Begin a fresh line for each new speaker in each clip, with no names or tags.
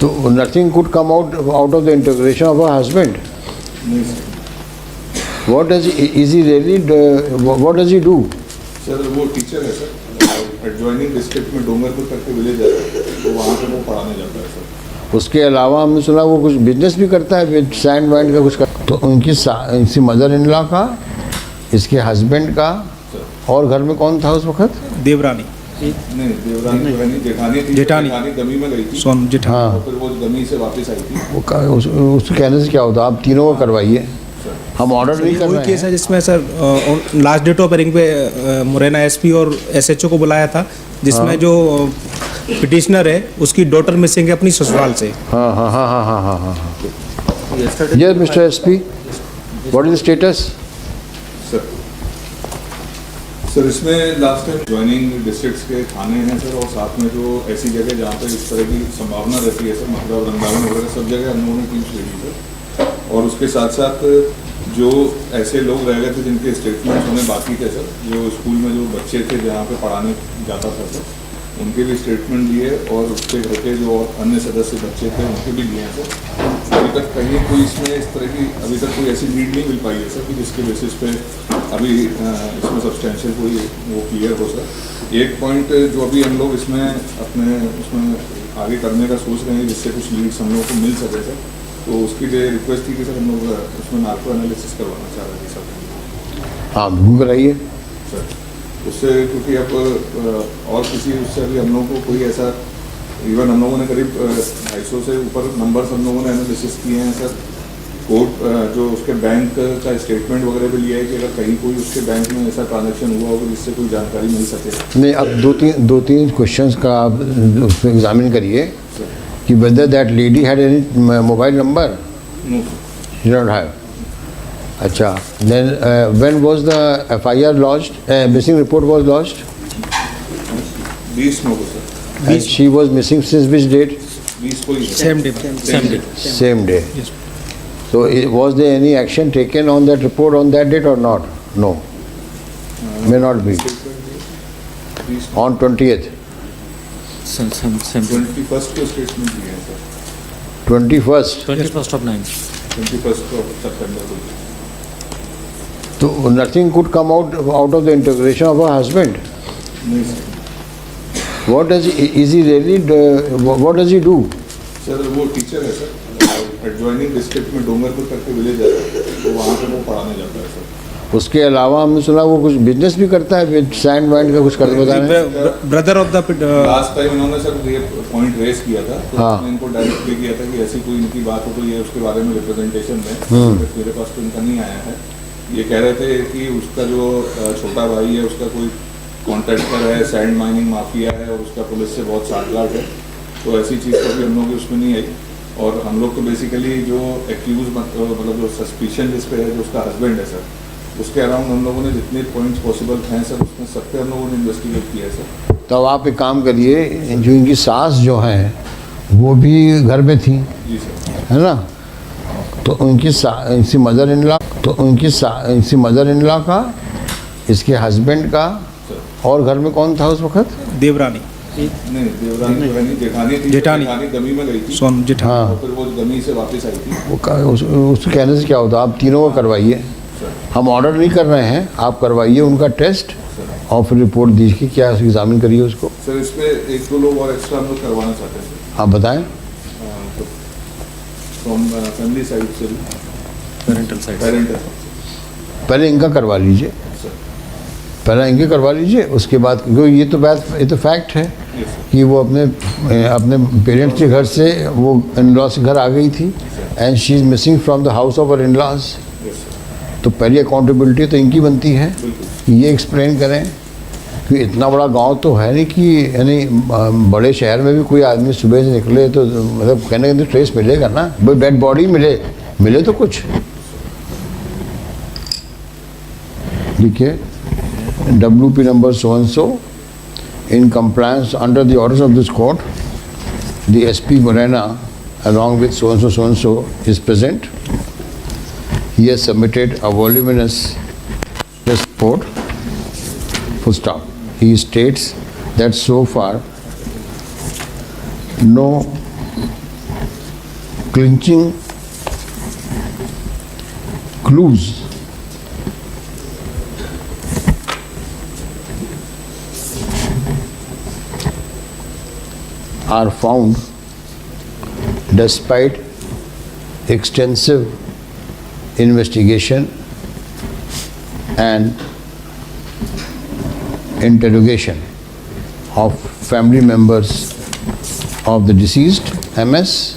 तो nothing could come out of the interrogation of her husband.
नहीं sir.
What does is he really? What does he do?
Sir वो teacher है sir, adjoining district में डोंगरपुर करके village है, तो वहाँ पे वो पढ़ाने जाता है सर।
उसके अलावा हमने सुना वो कुछ बिजनेस भी करता है, सैंड वाइंड का कुछ कर। तो इनकी मदर इन लॉ का, इसके हस्बैंड का, और घर में कौन था उस वक्त?
देवरानी।
नहीं देवरानी तो है नहीं, जेठानी थी।
जेठानी।
गमी में गई थी।
सोन जेठानी।
हाँ।
और फिर वो गमी से वापस आई थी।
वो उसके कहने से क्या होता? आप तीनों को करवाइए, हम ऑर्डर नहीं कर
वही
रहे
केस है
हैं।
जिसमें sir last date of hearing पे मुरैना एसपी और एसएचओ को बुलाया था, जिसमें जो पिटिशनर है उसकी डॉटर मिसिंग है अपनी ससुराल से।
हाँ हाँ हाँ हाँ हाँ हाँ हाँ हाँ। ये mister SP, what is the status?
Sir इसमें लास्ट टाइम ज्वाइनिंग डिस्ट्रिक्ट्स के थाने हैं सर, और साथ में जो ऐसी जगह जहाँ पे इस तरह की संभावना रहती है सर, मतलब वृंदावन वगैरह सब जगह हम लोगों ने टीम्स ले ली सर। और उसके साथ साथ जो ऐसे लोग रह गए थे जिनके स्टेटमेंट्स होने बाकी थे सर, जो स्कूल में जो बच्चे थे जहाँ पे पढ़ाने जाता था सर, उनके भी स्टेटमेंट लिए, और उसके घर के जो अन्य सदस्य बच्चे थे उनके भी लिए हैं सर। अभी तक कहीं कोई इसमें इस तरह की अभी तक कोई ऐसी लीड नहीं मिल पाई है सर कि जिसके बेसिस पे अभी इसमें सब्सटेंशियल कोई वो क्लियर हो सर। एक पॉइंट जो अभी हम लोग इसमें अपने उसमें आगे करने का सोच रहे हैं जिससे कुछ लीड्स हम लोग को मिल सके सर, तो उसकी लिए रिक्वेस्ट थी कि सर हम लोग उसमें नार्को एनालिसिस करवाना चाह रहे थे सर।
हाँ बिल्कुल कराइए
सर उससे, क्योंकि अब और किसी उससे अभी हम लोगों को कोई ऐसा, इवन हम लोगों ने करीब 250 से ऊपर नंबर्स हम लोगों ने एनालिसिस किए हैं सर। कोर्ट जो उसके बैंक का स्टेटमेंट वगैरह भी लिया है कि अगर कहीं कोई उसके बैंक में ऐसा ट्रांजैक्शन हुआ होगा जिससे कोई जानकारी मिल सके।
नहीं, अब दो तीन क्वेश्चंस का आप उसमें एग्जामिन करिए कि whether that lady had any mobile number.
No
She don't have. अच्छा, then when was the FIR lodged? Missing report was lodged?
20 में हो sir.
And she was missing since which date?
20 को ही है।
Same day.
Same day. So was there any action taken on that report on that date or not? No. May not be.
20
On 20th.
21st को statement दिए हैं sir.
21st.
21st of 9.
21st को सितंबर को।
So nothing could come out of the interrogation of her husband.
नहीं sir.
What does is he really? What does he do?
Sir वो teacher है sir, adjoining district में डोंगरपुर करके village है, तो वहाँ पे वो पढ़ाने जाता है सर।
उसके अलावा हमने सुना वो कुछ बिजनेस भी करता है, सैंड वाइंड का कुछ करते बता रहे हैं।
Brother of the
last time इन्होंने सर ये पॉइंट रेस किया था, तो
हाँ।
मैंने इनको डायरेक्ट भी किया था कि ऐसी कोई इनकी बात हो तो ये उसके बारे में रिप्रेजेंटेशन दें। मेरे पास तो इनका नहीं आया है। ये कह रहे थे कि उसका जो छोटा भाई है उसका कोई कॉन्ट्रैक्टर है, सैंड माइनिंग माफिया है, और उसका पुलिस से बहुत साठगांठ है, तो ऐसी चीज़ कभी हम लोग की उसमें नहीं आई। और हम लोग तो बेसिकली जो एक्यूज मतलब जो सस्पिशन जिस पे है, जो उसका हस्बैंड है सर, उसके अराउंड हम लोगों ने जितने पॉइंट्स पॉसिबल हैं सर, उसमें सब पे हम लोगों ने इन्वेस्टिगेट किया है सर।
तो अब आप एक काम करिए, जो इनकी सास जो हैं वो भी घर में थी,
जी सर।
है ना? तो इनकी मदर इन लॉ का, इसके हस्बैंड का, और घर में कौन था उस वक्त?
देवरानी।
नहीं देवरानी तो है नहीं, जेठानी थी।
जेठानी।
गमी में गई थी।
सोन जेठानी।
हाँ।
और फिर वो गमी से वापस आई थी।
उसके कहने से क्या होता? आप तीनों को करवाइए, हम ऑर्डर नहीं कर रहे हैं, आप करवाइए उनका टेस्ट और फिर रिपोर्ट दीजिए, क्या एग्जामिन करिए उसको।
सर इसमें एक दो लोग और एक्स्ट्रा हम लोग करवाना चाहते हैं सर।
आप बताएं।
फ्रॉम फैमिली साइड से भी,
Parental side.
पेरेंटल
पहले इनका करवा लीजिए,
सर।
पहले इनके करवा लीजिए, उसके बाद, क्योंकि ये तो फैक्ट है
यस सर।
कि वो अपने पेरेंट्स के घर से वो इन लॉज के घर आ गई थी, and she is missing from the house of our in laws.
Yes sir.
तो पहली अकाउंटेबिलिटी तो इनकी बनती है
बिल्कुल।
कि ये एक्सप्लेन करें कि इतना बड़ा गांव तो है नहीं कि यानी बड़े शहर में भी कोई आदमी सुबह से निकले तो मतलब कहने का ट्रेस मिलेगा ना, भाई डेड बॉडी मिले तो कुछ। देखिए, WP number so and so, in compliance under the orders of this court, the SP Morena along with so and so is present. He has submitted a voluminous report. Full stop. He states that so far no clinching clues are found despite extensive investigation and interrogation of family members of the deceased MS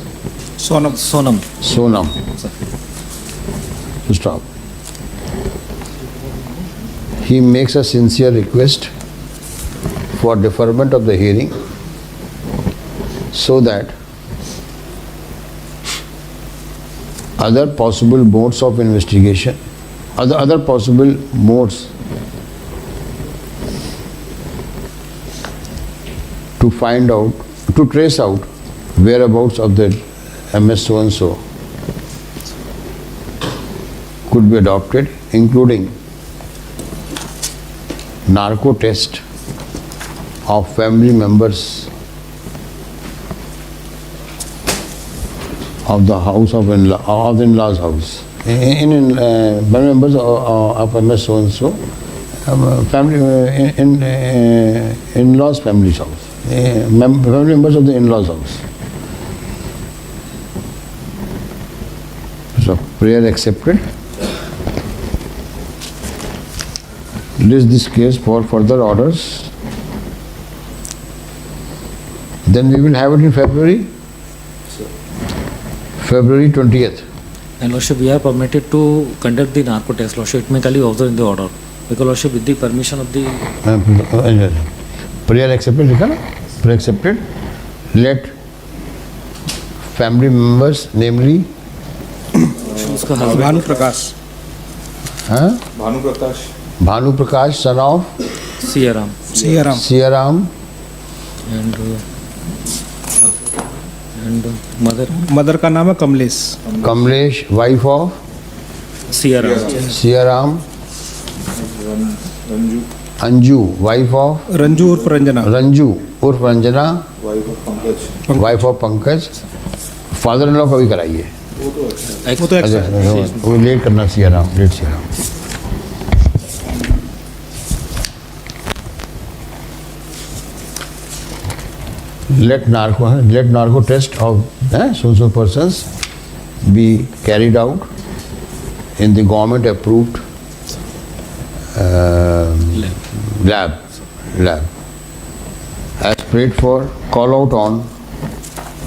Sonam
Sonam.
Sonam. Stop. He makes a sincere request for deferment of the hearing so that other possible modes of investigation, other possible modes to find out, to trace out whereabouts of the MS so and so could be adopted, including narco test of family members of the house of the in-laws house. Family members of MS so and so, family in-laws family's house, family members of the in-laws house. So prayer accepted. List this case for further orders. Then we will have it in February. February 20th.
And Lordship, we are permitted to conduct the narco test, Lordship. It may clearly observe in the order. Because Lordship, with the permission of the...
Prayer accepted, लिखा ना? Prayer accepted. Let family members, namely,
उसका husband,
Bhanu प्रकाश
हाँ?
भानु प्रकाश
Bhanu Prakash, son of
Siyaram.
Siyaram
Siyaram,
And mother,
mother का नाम है Kamlesh
Kamlesh, wife of
Siyaram.
Siyaram,
Ranju
Anju, wife of
Ranju उर्फ Ranjana
Ranju, urf Ranjana,
wife of Pankaj
wife of Pankaj. Father in law का भी कराइए.
वो तो अच्छा है
वो तो
अच्छा,
एक्स
वो लेट करना Siyaram, let Siyaram. Let narco test of so persons be carried out in the government approved lab as prayed for. Call out on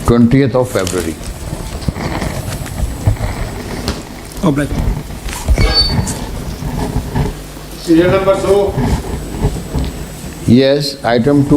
20th of February.
ऑब्लाइक
Yes, item 2.